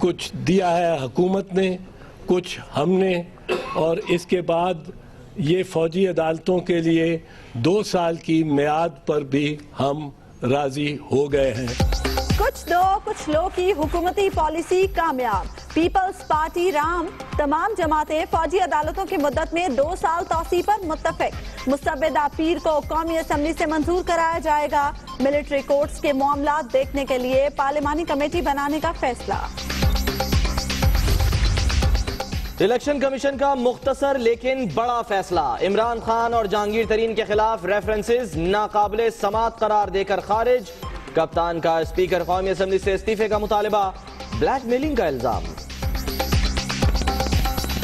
کچھ دیا ہے حکومت نے، کچھ ہم نے، اور اس کے بعد یہ فوجی عدالتوں کے لیے 2 سال کی میعاد پر بھی ہم راضی ہو گئے ہیں۔ کچھ دو کچھ لو کی حکومتی پالیسی کامیاب، پیپلز پارٹی رام تمام جماعتیں فوجی عدالتوں کی مدت میں 2 سال توسیع پر متفق، مستبدہ پیر کو قومی اسمبلی سے منظور کرایا جائے گا، ملٹری کورٹس کے معاملات دیکھنے کے لیے پارلیمانی کمیٹی بنانے کا فیصلہ۔ الیکشن کمیشن کا مختصر لیکن بڑا فیصلہ، عمران خان اور جہانگیر ترین کے خلاف ریفرنسز ناقابل سماعت قرار دے کر خارج، کپتان کا اسپیکر قومی اسمبلی سے استعفے کا مطالبہ، بلیک میلنگ کا الزام۔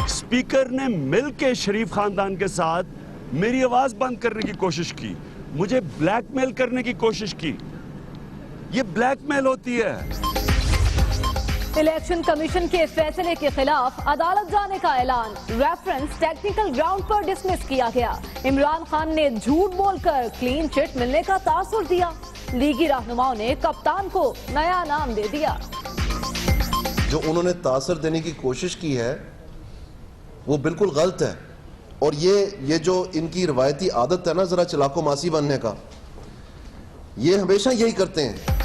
اسپیکر نے مل کے شریف خاندان کے ساتھ میری آواز بند کرنے کی کوشش کی، مجھے بلیک میل کرنے کی کوشش کی، یہ بلیک میل ہوتی ہے۔ الیکشن کمیشن کے فیصلے کے خلاف عدالت جانے کا اعلان، ریفرنس ٹیکنیکل گراؤنڈ پر ڈسمس کیا گیا، عمران خان نے جھوٹ بول کر کلین چٹ ملنے کا تاثر دیا، لیگی رہنماؤں نے کپتان کو نیا نام دے دیا۔ جو انہوں نے تاثر دینے کی کوشش کی ہے وہ بالکل غلط ہے، اور یہ جو ان کی روایتی عادت ہے نا ذرا چلاکو ماسی بننے کا، یہ ہمیشہ یہی کرتے ہیں۔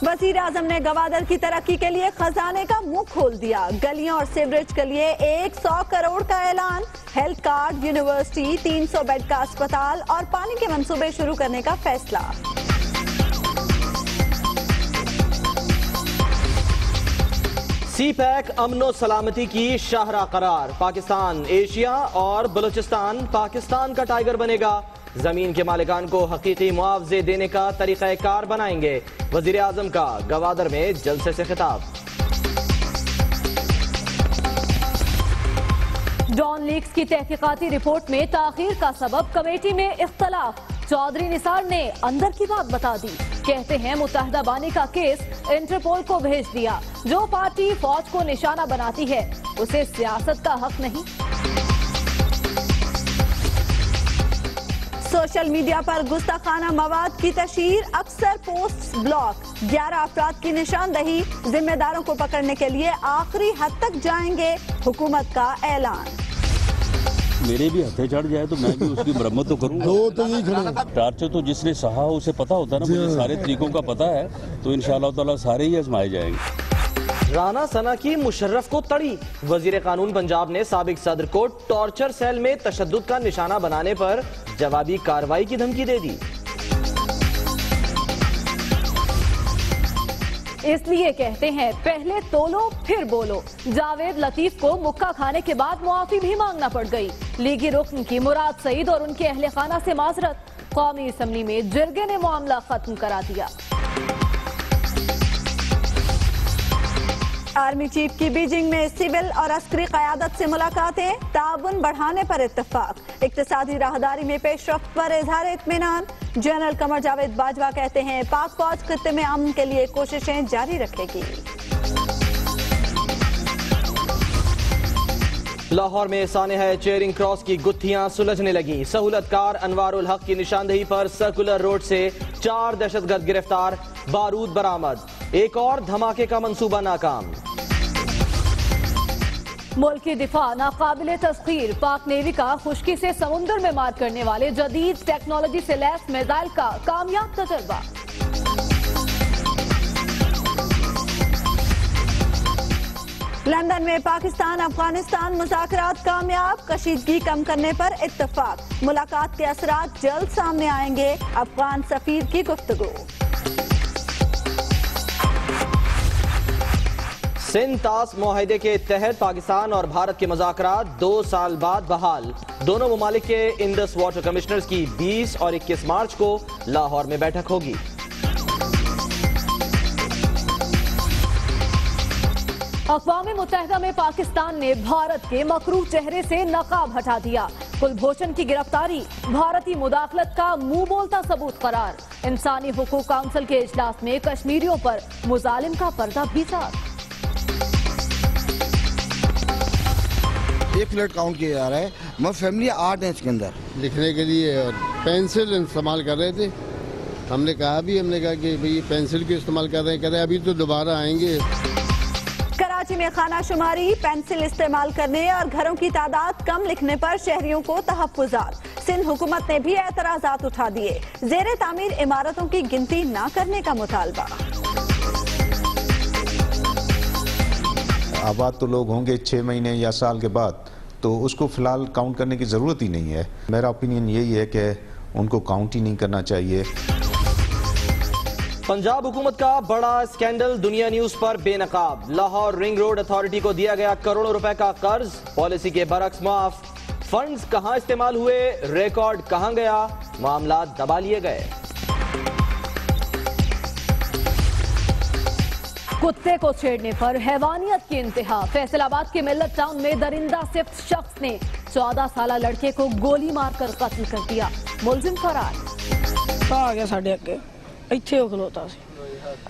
وزیر اعظم نے گوادر کی ترقی کے لیے خزانے کا منہ کھول دیا، گلیوں اور سیوریج کے لیے 100 کروڑ کا اعلان، ہیلتھ کارڈ، یونیورسٹی، 300 بیڈ کا اسپتال اور پانی کے منصوبے شروع کرنے کا فیصلہ۔ سی پیک امن و سلامتی کی شاہراہ قرار، پاکستان ایشیا اور بلوچستان پاکستان کا ٹائیگر بنے گا، زمین کے مالکان کو حقیقی معاوضے دینے کا طریقہ کار بنائیں گے، وزیر اعظم کا گوادر میں جلسے سے خطاب۔ ڈان لیکس کی تحقیقاتی رپورٹ میں تاخیر کا سبب کمیٹی میں اختلاف، چودھری نثار نے اندر کی بات بتا دی، کہتے ہیں متحدہ بانی کا کیس انٹرپول کو بھیج دیا، جو پارٹی فوج کو نشانہ بناتی ہے اسے سیاست کا حق نہیں۔ سوشل میڈیا پر گستاخانہ مواد کی تشہیر، اکثر پوسٹس بلاک، 11 افراد کی نشاندہی، ذمہ داروں کو پکڑنے کے لیے آخری حد تک جائیں گے، حکومت کا اعلان۔ میرے بھی ہتھے چڑھ جائے تو میں بھی اس کی مرمت تو کروں گا۔ ٹارچر تو جس نے سہا اسے پتا ہوتا ہے نا، مجھے سارے طریقوں کا پتا ہے، تو انشاءاللہ تعالی سارے ہی آزمائے جائیں گے۔ رانا ثنا کی مشرف کو تڑی، وزیر قانون پنجاب نے سابق صدر کو ٹارچر سیل میں تشدد کا نشانہ بنانے پر جوابی کارروائی کی دھمکی دے دی۔ اس لیے کہتے ہیں پہلے تولو پھر بولو، جاوید لطیف کو مکہ کھانے کے بعد معافی بھی مانگنا پڑ گئی، لیگی رکن کی مراد سعید اور ان کے اہل خانہ سے معذرت، قومی اسمبلی میں جرگے نے معاملہ ختم کرا دیا۔ آرمی چیف کی بیجنگ میں سول اور عسکری قیادت سے ملاقاتیں، تعاون بڑھانے پر اتفاق، اقتصادی راہداری میں پیش رفت پر اظہار اطمینان، جنرل قمر جاوید باجوہ کہتے ہیں پاک فوج خطے میں امن کے لیے کوششیں جاری رکھے گی۔ لاہور میں سانحہ چیئرنگ کراس کی گتھیاں سلجھنے لگیں، سہولت کار انوار الحق کی نشاندہی پر سرکولر روڈ سے 4 دہشت گرد گرفتار، بارود برآمد، ایک اور دھماکے کا منصوبہ ناکام۔ ملکی دفاع ناقابل تسخیر، پاک نیوی کا خشکی سے سمندر میں مار کرنے والے جدید ٹیکنالوجی سے لیس میزائل کا کامیاب تجربہ۔ لندن میں پاکستان افغانستان مذاکرات کامیاب، کشیدگی کم کرنے پر اتفاق، ملاقات کے اثرات جلد سامنے آئیں گے، افغان سفیر کی گفتگو۔ سندھ طاس معاہدے کے تحت پاکستان اور بھارت کے مذاکرات 2 سال بعد بحال، دونوں ممالک کے انڈس واٹر کمشنرز کی 20 اور 21 مارچ کو لاہور میں بیٹھک ہوگی۔ اقوام متحدہ میں پاکستان نے بھارت کے مکروہ چہرے سے نقاب ہٹا دیا، کلبھوشن کی گرفتاری بھارتی مداخلت کا منہ بولتا ثبوت قرار، انسانی حقوق کونسل کے اجلاس میں کشمیریوں پر مظالم کا پردہ بھی ساتھ۔ ایک فلیٹ کاؤنٹ کیا جا رہا ہے، مگر فیملی 8 ہیں اس کے اندر۔ لکھنے کے لیے اور پینسل استعمال کر رہے تھے हमने कहा कि भाई पेंसिल क्यों इस्तेमाल कर रहे हैं, कहते हैं अभी तो दोबारा आएंगे। कराची में खाना शुमारी, पेंसिल इस्तेमाल करने और घरों की तादाद कम लिखने पर शहरियों को तहफ्फुज़ात। सिंध हुकूमत ने भी एतराज़ात उठा दिए। ज़ेरे तामीर इमारतों की गिनती न करने का मुतालबा। आबाद तो लोग होंगे 6 महीने या साल के बाद, तो उसको फिलहाल काउंट करने की ज़रूरत ही नहीं है। मेरा ओपिनियन यही है कि उनको काउंट ही नहीं करना चाहिए। पंजाब हुकूमत का बड़ा स्कैंडल, दुनिया न्यूज पर बेनकाब। लाहौर रिंग रोड अथॉरिटी को दिया गया करोड़ों रुपए का कर्ज, पॉलिसी के बरक्स माफ। फंड्स कहां इस्तेमाल हुए, रिकॉर्ड कहां गया, मामला दबा लिए गए। कुत्ते को छेड़ने पर हैवानियत की इंतहा। फैसलाबाद के मिल्लत टाउन में दरिंदा सिफ्त शख्स ने 14 साला लड़के को गोली मारकर कत्ल कर दिया। मुलजिम फरार। आ गया साढ़े अगे, ਇੱਥੇ ਉਹ ਖਲੋਤਾ ਸੀ।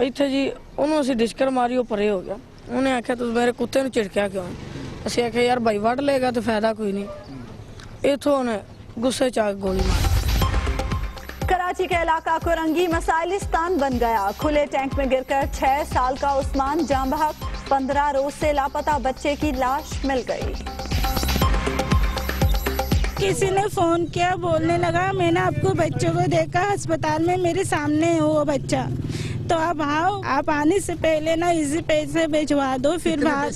ਇੱਥੇ ਜੀ ਉਹਨੂੰ ਅਸੀਂ ਡਿਸਕਰ ਮਾਰੀ, ਉਹ ਪਰੇ ਹੋ ਗਿਆ। ਉਹਨੇ ਆਖਿਆ ਤੂੰ ਮੇਰੇ ਕੁੱਤੇ ਨੂੰ ਝਿੜਕਿਆ ਕਿਉਂ? ਅਸੀਂ ਆਖਿਆ ਯਾਰ ਭਾਈ ਵੱਢ ਲੇਗਾ ਤੇ ਫਾਇਦਾ ਕੋਈ ਨਹੀਂ। ਇੱਥੋਂ ਉਹਨੇ ਗੁੱਸੇ ਚ ਆ ਕੇ ਗੋਲੀ ਮਾਰੀ। कराची का इलाका कोरंगी मसाइलिस्तान बन गया। खुले टैंक में गिरकर 6 साल का उस्मान जान बहक, 15 रोज से लापता बच्चे की लाश मिल गई। किसी ने फोन किया, बोलने लगा मैंने आपको बच्चों को देखा अस्पताल में, मेरे सामने है वो बच्चा, तो आप आओ, आप आने से पहले ना इसी पैसे भिजवा दो। फिर बाद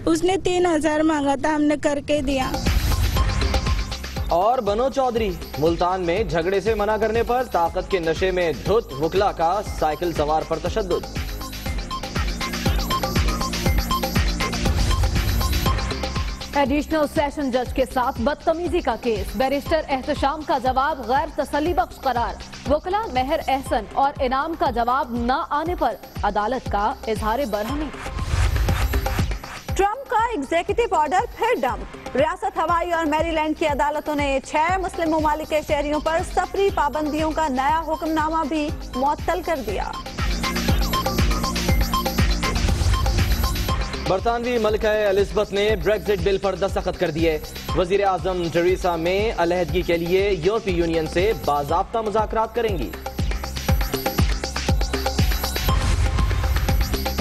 उसने 3000 मांगा था, हमने करके दिया। और बनो चौधरी, मुल्तान में झगड़े से मना करने पर ताकत के नशे में धुत वकला का साइकिल सवार पर तशद्दुद। एडिशनल सेशन जज के साथ बदतमीजी का केस, बैरिस्टर एहतशाम का जवाब गैर तसल्ली बख्श करार। वकला मेहर एहसन और इनाम का जवाब न आने पर अदालत का इजहार बरहमी। ट्रंप का एग्जीक्यूटिव ऑर्डर फिर डंप। रियासत हवाई और मैरीलैंड की अदालतों ने 6 मुस्लिम ममालिक के शहरियों पर सफरी पाबंदियों का नया हुक्मनामा भी मुअत्तल कर दिया। बरतानवी मलिका एलिजबेथ ने ब्रेक्जिट बिल पर दस्तखत कर दिए। वजीर आजम टेरेसा मे अलहदगी के लिए यूरोपीय यूनियन से बाज़ाब्ता मुज़ाकरात करेंगी।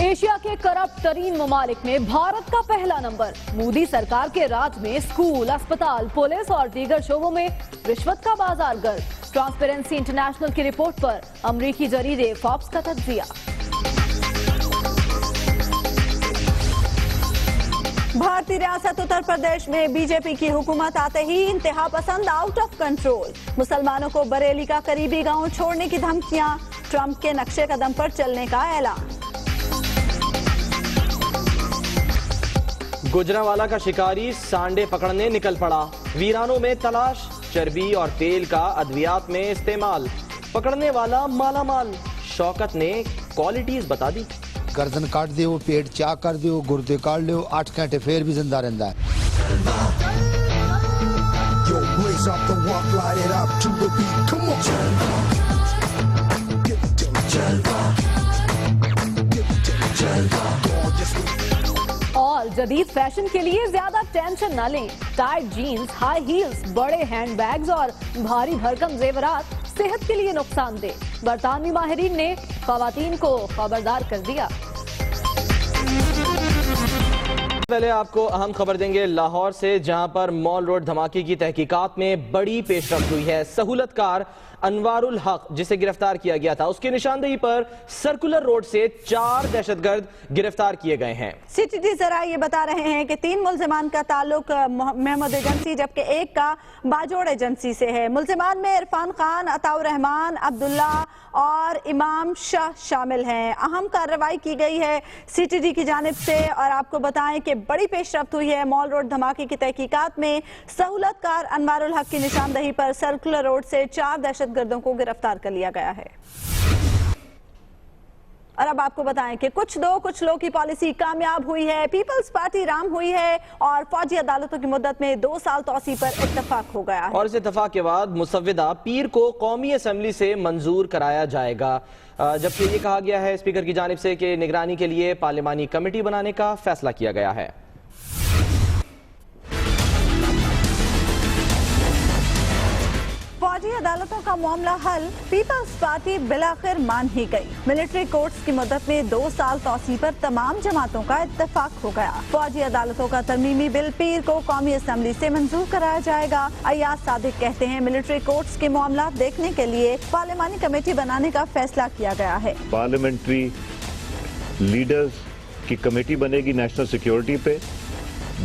एशिया के करप्ट तरीन ममालिक में भारत का पहला नंबर। मोदी सरकार के राज में स्कूल, अस्पताल, पुलिस और दीगर शोबों में रिश्वत का बाजार गर्द। ट्रांसपेरेंसी इंटरनेशनल की रिपोर्ट पर अमरीकी जरीदे फॉक्स का तज्जिया। भारतीय रियासत उत्तर प्रदेश में बीजेपी की हुकूमत आते ही इंतहा पसंद आउट ऑफ कंट्रोल। मुसलमानों को बरेली का करीबी गांव छोड़ने की धमकियां, ट्रंप के नक्शे कदम पर चलने का ऐलान। गुजरांवाला का शिकारी सांडे पकड़ने निकल पड़ा। वीरानों में तलाश, चर्बी और तेल का अद्वियात में इस्तेमाल। पकड़ने वाला माला माल। शौकत ने क्वालिटीज बता दी। गर्दन काट दियो, पेट चाक कर दियो, गुर्दे काट लियो, 8 घंटे फिर भी जिंदा रहता है। और जदीद फैशन के लिए ज्यादा टेंशन न लें। टाइट जीन्स, हाई हील्स, बड़े हैंडबैग्स और भारी भरकम जेवरात सेहत के लिए नुकसानदेह। बरतानवी माहिरीन ने खवातीन को खबरदार कर दिया। पहले आपको अहम खबर देंगे लाहौर से, जहां पर मॉल रोड धमाके की तहकीकात में बड़ी पेशरफ्त हुई है। सहूलतकार अनवारुल हक, जिसे गिरफ्तार किया गया था, उसकी निशानदेही पर सर्कुलर रोड से 4 दहशतगर्द गिरफ्तार किए गए हैं। सीटीटी जरा ये बता रहे हैं कि 3 मुलजिमान का ताल्लुक महमूद एजेंसी जबकि एक का बाजोड़ एजेंसी से है। मुलजिमान में इरफान खान, अताउर रहमान, अब्दुल्ला और इमाम शाह शामिल हैं। अहम कार्रवाई की गई है सीटीटी की जानिब से और आपको बताएं कि बड़ी पेशरफ्त हुई है मॉल रोड धमाके की तहकीकात में। सहूलतकार अनवारुल हक की निशानदेही पर सर्कुलर रोड से 4 दहशतगर्दों को गिरफ्तार कर लिया गया है। और अब आपको बताएं कि कुछ लोग की पॉलिसी कामयाब हुई है। पीपल्स पार्टी राम हुई है और फौजी अदालतों की मुद्दत में 2 साल तौसी पर इत्तफाक हो गया है। और इस इत्तफाक के बाद मुसव्विदा पीर को कौमी असम्बली से मंजूर कराया जाएगा, जबकि ये कहा गया है स्पीकर की जानिब से कि निगरानी के लिए पार्लिमानी कमेटी बनाने का फैसला किया गया है। फौजी अदालतों का मामला हल, पीपल्स पार्टी बिलाखिर मान ही गई। मिलिट्री कोर्ट्स की मुद्दत में 2 साल तौसी पर तमाम जमातों का इत्तेफाक हो गया। फौजी अदालतों का तरमीमी बिल पीर को कौमी असम्बली से मंजूर कराया जाएगा। अय्याज सादिक कहते हैं मिलिट्री कोर्ट्स के मामला देखने के लिए पार्लिमानी कमेटी बनाने का फैसला किया गया है। पार्लियामेंट्री लीडर्स की कमेटी बनेगी नेशनल सिक्योरिटी पे,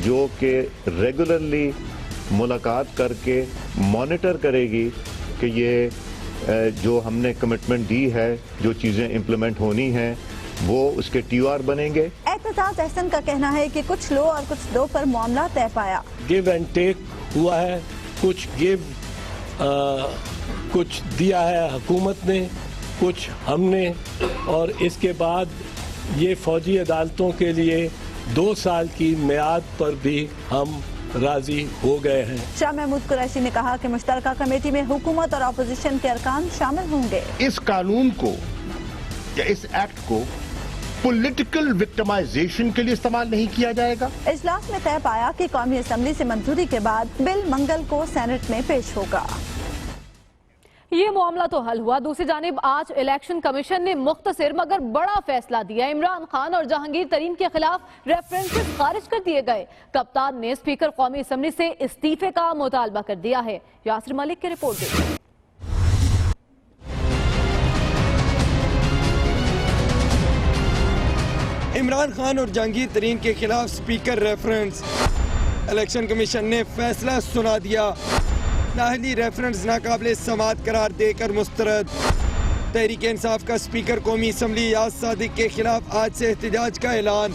जो कि रेगुलरली मुलाकात करके मॉनिटर करेगी कि ये जो हमने कमिटमेंट दी है, जो चीज़ें इम्प्लीमेंट होनी हैं, वो उसके TOR बनेंगे। एहतजाज अहसन का कहना है कि कुछ लो और कुछ दो पर मामला तय पाया। गिव एंड टेक हुआ है, कुछ कुछ दिया है हुकूमत ने, कुछ हमने, और इसके बाद ये फौजी अदालतों के लिए 2 साल की मियाद पर भी हम राजी हो गए हैं। शाह महमूद कुरैशी ने कहा कि मुश्तरका कमेटी में हुकूमत और अपोजिशन के अरकान शामिल होंगे। इस कानून को या इस एक्ट को पॉलिटिकल विक्टिमाइजेशन के लिए इस्तेमाल नहीं किया जाएगा। इजलास में तय पाया कि कौमी असम्बली से मंजूरी के बाद बिल मंगल को सेनेट में पेश होगा। ये मामला तो हल हुआ। दूसरी जानिब आज इलेक्शन कमीशन ने मुख्तसर मगर बड़ा फैसला दिया। इमरान खान और जहांगीर तरीन के खिलाफ रेफरेंसेस खारिज कर दिए गए। कप्तान ने स्पीकर कौमी असम्बली से इस्तीफे का मुतालबा कर दिया है। यासिर मलिक की रिपोर्ट देखिए। इमरान खान और जहांगीर तरीन के खिलाफ स्पीकर रेफरेंस, इलेक्शन कमीशन ने फैसला सुना दिया। नाहली रेफरेंस नाकाबिले समाअत करार देकर मुस्तरद। तहरीक इंसाफ का स्पीकर कौमी असम्बली अय्याज सादिक के खिलाफ आज से एहतजाज का ऐलान,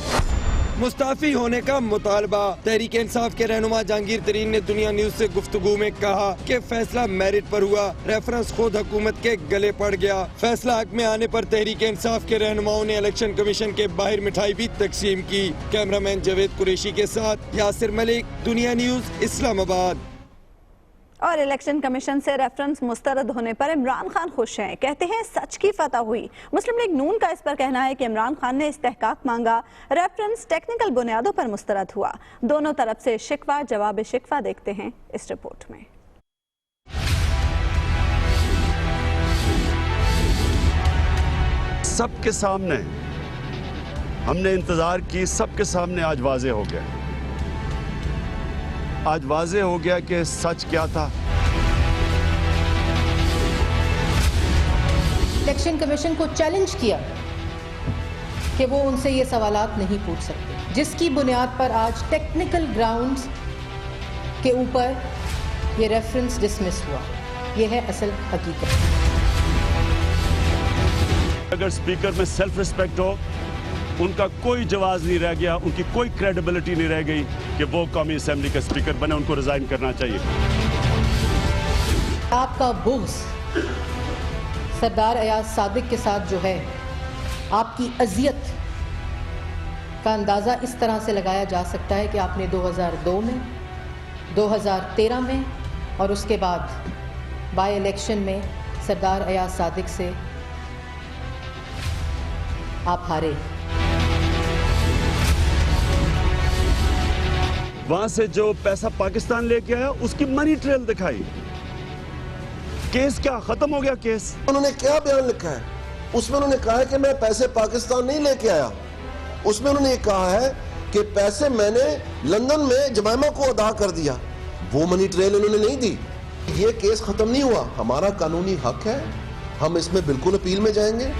मुस्ताफी होने का मुतालबा। तहरीक इंसाफ के रहनुमा जहांगीर तरीन ने दुनिया न्यूज से गुफ्तगू में कहा कि फैसला मेरिट पर हुआ, रेफरेंस खुद हुकूमत के गले पड़ गया। फैसला हक में आने पर तहरीक इंसाफ के रहनुमाओं ने इलेक्शन कमीशन के बाहर मिठाई भी तकसीम की। कैमरामैन जावेद कुरैशी के साथ यासिर मलिक, दुनिया न्यूज, इस्लामाबाद। और इलेक्शन कमीशन से रेफरेंस मुस्तरद होने पर इमरान खान खुश हैं। कहते हैं सच की फतह हुई। मुस्लिम लीग नून का इस पर कहना है कि इमरान खान ने इस्तेहकाक मांगा, रेफरेंस टेक्निकल बुनियादों पर मुस्तरद हुआ। दोनों तरफ से शिकवा जवाब शिकवा देखते हैं इस रिपोर्ट में। सबके सामने हमने इंतजार की, सबके सामने आज वाजे हो गया। आज वाजे हो गया कि सच क्या था। इलेक्शन कमीशन को चैलेंज किया कि वो उनसे ये सवालात नहीं पूछ सकते, जिसकी बुनियाद पर आज टेक्निकल ग्राउंड्स के ऊपर ये रेफरेंस डिसमिस हुआ। ये है असल हकीकत। अगर स्पीकर में सेल्फ रिस्पेक्ट हो, उनका कोई जवाब नहीं रह गया, उनकी कोई क्रेडिबिलिटी नहीं रह गई कि वो कौमी असेंबली का स्पीकर बने। उनको रिजाइन करना चाहिए। आपका बुग़्ज़ सरदार अय्याज सादिक के साथ जो है, आपकी अजियत का अंदाज़ा इस तरह से लगाया जा सकता है कि आपने 2002 में, 2013 में और उसके बाद बाय इलेक्शन में सरदार अय्याज सादिक से आप हारे। वहां से जो पैसा पाकिस्तान लेके आया, उसकी मनी ट्रेल दिखाई। केस क्या खत्म हो गया? केस उन्होंने क्या बयान लिखा है? उसमें उन्होंने कहा है कि मैं पैसे पाकिस्तान नहीं लेके आया। उसमें उन्होंने ये कहा है कि पैसे मैंने लंदन में जमाइमा को अदा कर दिया। वो मनी ट्रेल उन्होंने नहीं दी। ये केस खत्म नहीं हुआ। हमारा कानूनी हक है, हम इसमें बिल्कुल अपील में जाएंगे।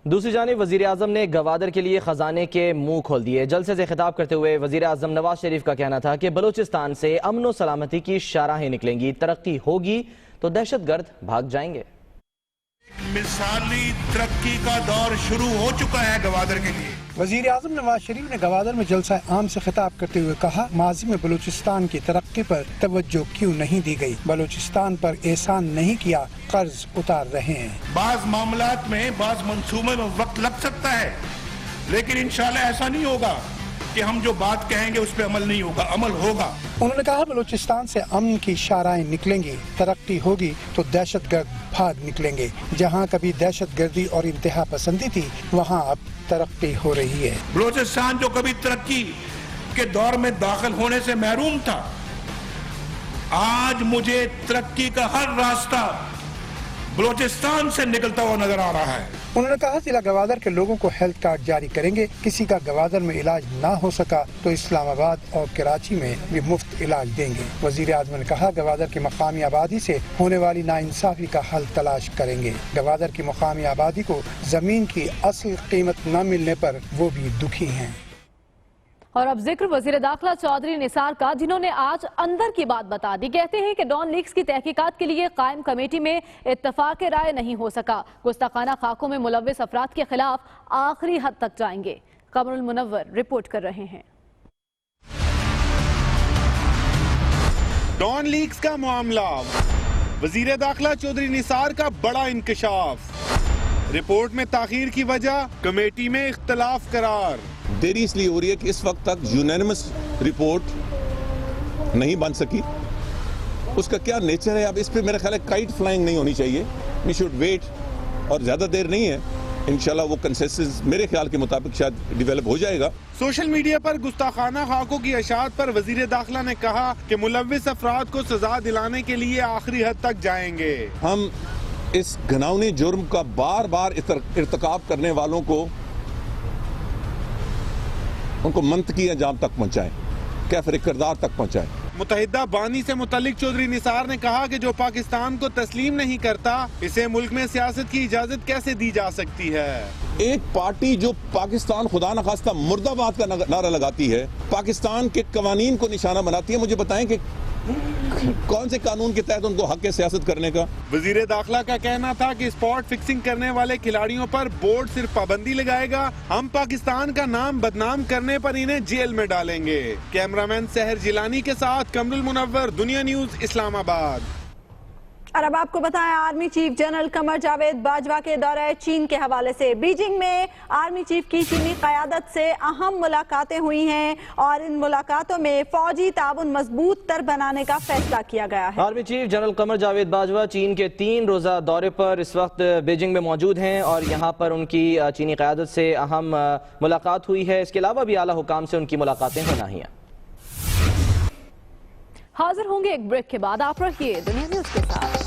दूसरी जानिब वज़ीर आज़म ने गवादर के लिए खजाने के मुंह खोल दिए। जलसे से खिताब करते हुए वज़ीर आज़म नवाज शरीफ का कहना था कि बलूचिस्तान से अमन व सलामती की शाहराहें निकलेंगी, तरक्की होगी तो दहशतगर्द भाग जाएंगे। मिसाली तरक्की का दौर शुरू हो चुका है गवादर के लिए। वज़ीर आज़म नवाज शरीफ ने गवादर में जलसा आम से खिताब करते हुए कहा, माजी में बलूचिस्तान की तरक्की पर तवज्जो क्यों नहीं दी गई? बलूचिस्तान पर एहसान नहीं किया, कर्ज उतार रहे हैं। बाज मामलात में, बाज मंसूबे में वक्त लग सकता है, लेकिन इंशाल्लाह ऐसा नहीं होगा कि हम जो बात कहेंगे उस पर अमल नहीं होगा, अमल होगा। उन्होंने कहा बलूचिस्तान से अमन की शाहराहें निकलेंगी, तरक्की होगी तो दहशतगर्द भाग निकलेंगे। जहाँ कभी दहशतगर्दी और इंतहा पसंदी थी, वहाँ अब तरक्की हो रही है। बलूचिस्तान जो कभी तरक्की के दौर में दाखिल होने से महरूम था, आज मुझे तरक्की का हर रास्ता बलूचिस्तान से निकलता हुआ नजर आ रहा है। उन्होंने कहा जिला गवादर के लोगों को हेल्थ कार्ड जारी करेंगे। किसी का गवादर में इलाज ना हो सका तो इस्लामाबाद और कराची में भी मुफ्त इलाज देंगे। वजीर आज़म ने कहा गवादर की मकामी आबादी से होने वाली नाइंसाफी का हल तलाश करेंगे। गवादर की मकामी आबादी को जमीन की असल कीमत न मिलने पर वो भी दुखी हैं। और अब जिक्र वजीर दाखिला चौधरी निसार का, जिन्होंने आज अंदर की बात बता दी। कहते हैं कि डॉन लीक्स की तहकीकात के लिए कायम कमेटी में इत्तफाक राय नहीं हो सका। गुस्ताखाना खाकों में मुलव्विस अफराद के खिलाफ आखिरी हद तक जाएंगे। कमरुल मुनव्वर रिपोर्ट कर रहे हैं। डॉन लीक्स का मामला, वजीर दाखिला चौधरी निसार का बड़ा इंकशाफ, रिपोर्ट में ताखीर की वजह कमेटी में इख्तलाफ करार। देरी इसलिए हो रही है कि इस वक्त तक यूनानिमस रिपोर्ट नहीं बन सकी। उसका क्या नेचर है, अब इस पे मेरा ख्याल है काइट फ्लाइंग नहीं होनी चाहिए। वी शुड वेट, और ज्यादा देर नहीं है, इंशाल्लाह वो कंसेंसस मेरे ख्याल के मुताबिक शायद डेवलप हो जाएगा। सोशल मीडिया पर गुस्ताखाना खाकों की अशात पर वजीर दाखिला ने कहा कि मुलव्विस अफराद को सजा दिलाने के लिए आखिरी हद तक जाएंगे। हम इस घिनौने जुर्म का बार बार इर्तिकाब करने वालों को उनको मंतकी अंजाम तक पहुंचाएं, कैफर किरदार तक पहुंचाएं। मुतहिदा बानी से मुतल्लिक चौधरी निसार ने कहा कि जो पाकिस्तान को तस्लीम नहीं करता, इसे मुल्क में सियासत की इजाजत कैसे दी जा सकती है। एक पार्टी जो पाकिस्तान खुदा न खास्ता मुर्दाबाद का नारा लगाती है, पाकिस्तान के कवानीन को निशाना बनाती है, मुझे बताएं कि कौन से कानून के तहत उनको हक है सियासत करने का। वजीर दाखिला का कहना था कि स्पॉट फिक्सिंग करने वाले खिलाड़ियों पर बोर्ड सिर्फ पाबंदी लगाएगा। हम पाकिस्तान का नाम बदनाम करने पर इन्हें जेल में डालेंगे। कैमरामैन सहर जिलानी के साथ कमरुल मुनव्वर, दुनिया न्यूज, इस्लामाबाद। और अब आपको बताएं, army chief general Qamar Javed Bajwa के दौरे चीन के हवाले से। बीजिंग में आर्मी चीफ की चीनी क़यादत से अहम मुलाकातें हुई हैं और इन मुलाकातों में फौजी ताउन मजबूत तर बनाने का फैसला किया गया है। Army chief general Qamar Javed Bajwa चीन के 3 रोज़ा दौरे पर इस वक्त बीजिंग में मौजूद हैं और यहाँ पर उनकी चीनी क़यादत से अहम मुलाकात हुई है। इसके अलावा भी आला हुकाम से उनकी मुलाकातें होना ही हैं। हाजिर होंगे एक ब्रेक के बाद, आप रहिए दुनिया न्यूज के साथ।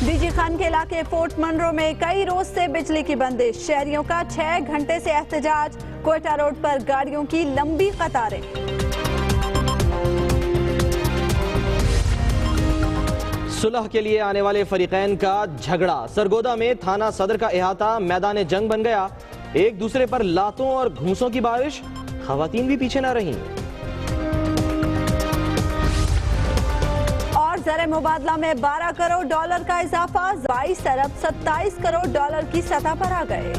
डीजी खान के इलाके फोर्ट मनरो में कई रोज से बिजली की बंदिश। शहरियों का 6 घंटे से एहतजाज। कोयटा रोड पर गाड़ियों की लंबी कतारें। सुलह के लिए आने वाले फरीकैन का झगड़ा। सरगोदा में थाना सदर का इहाता मैदान जंग बन गया। एक दूसरे पर लातों और घूंसों की बारिश, खवातीन भी पीछे न रहीं। और ज़र मुबादला में $12 करोड़ का इजाफा, 22 अरब 27 करोड़ की सतह पर आ गए।